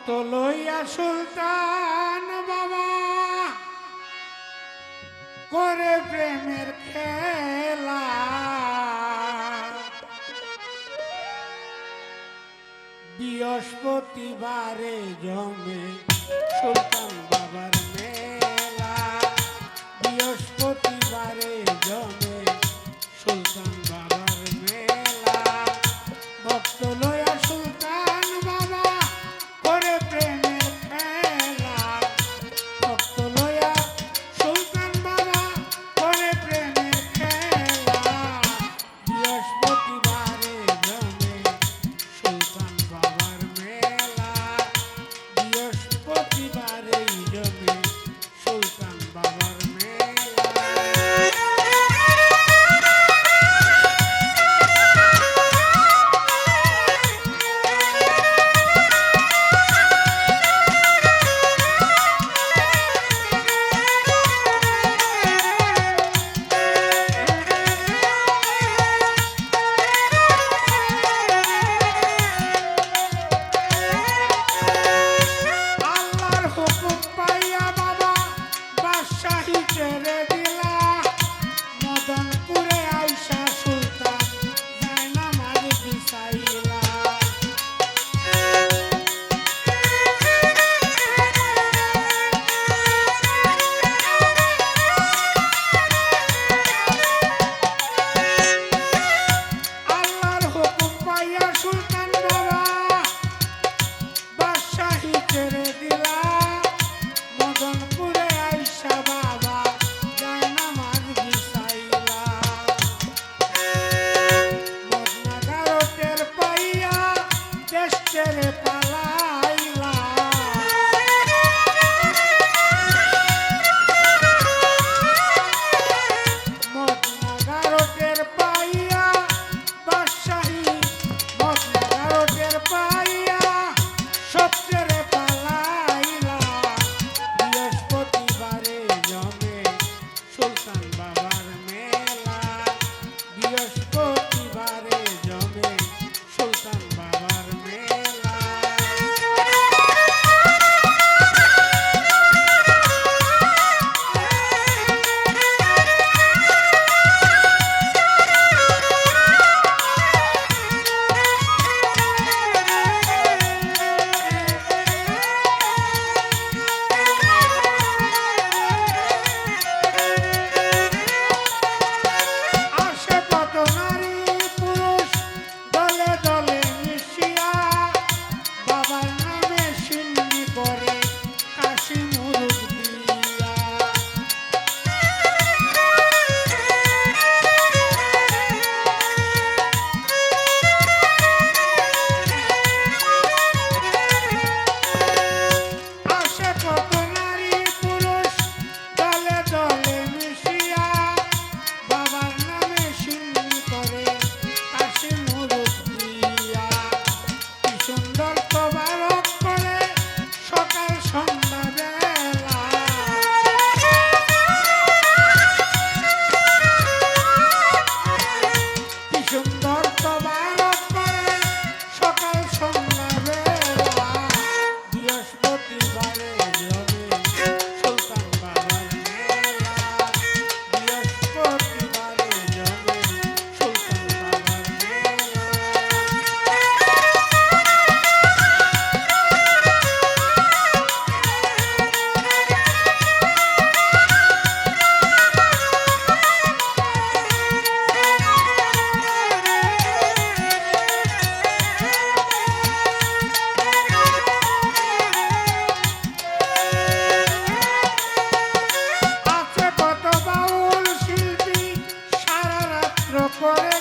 ভক্ত লইয়া সুলতান বাবা করে প্রেমের খেলা, বৃহস্পতিবারে জমে সুলতান বাবার মেলা, বৃহস্পতিবারে জমে সুলতান বাবার মেলা। ভক্ত লইয়া সুলতান বাবা করে প্রেমের খেলা, ভক্ত লইয়া সুলতান বাবা করে প্রেমের খেলা, বৃহস্পতিবারে জমে সুলতান বাবার মেলা, বৃহস্পতিবারে জমে সুলতান বাবার মেলা। ছেড়ে দিলা মদনপুরে আইসা সুলতান জায়না মাঝে বিছাইলা, আল্লাহর হুকুম পাইয়া সুলতান বাবা বাদশাহী ছেড়ে দিলা মদনপুরে আইসা বাবা জায়না মাঝ বিছাইলা, মদনাগারো টের পাইয়া দেশ ছেড়ে পালাইলা, মদনাগারো টের পাইয়া বাদশাহী, মদনাগারো টের পাইয়া সব ছেড়ে পালাইলা, বৃহস্পতিবারে জমে সুলতান বাবার মেলা, বৃহস্পতিবারে জমে সুলতান বাবার মেলা। আসে কত নারী পুরুষ দলে দলে মিশিয়া, বাবার নামে সিন্নি করে কাশি মুরুদ দিয়া, আসে কত নারী পুরুষ দলে দলে মিশিয়া, বাবার নামে সিন্নি করে কাশি মুরুদ দিয়া, কি সুন্দর তোবারক করে সকাল সন্ধ্যা বেলা, কি সুন্দর তোবারক করে সকাল সন্ধ্যা বেলা, বৃহস্পতিবারে জমে সুলতান বাবার মেলা, বৃহস্পতিবারে জমে সুলতান বাবার মেলা। আছে কত বাউল শিল্পী সারা রাত্র করে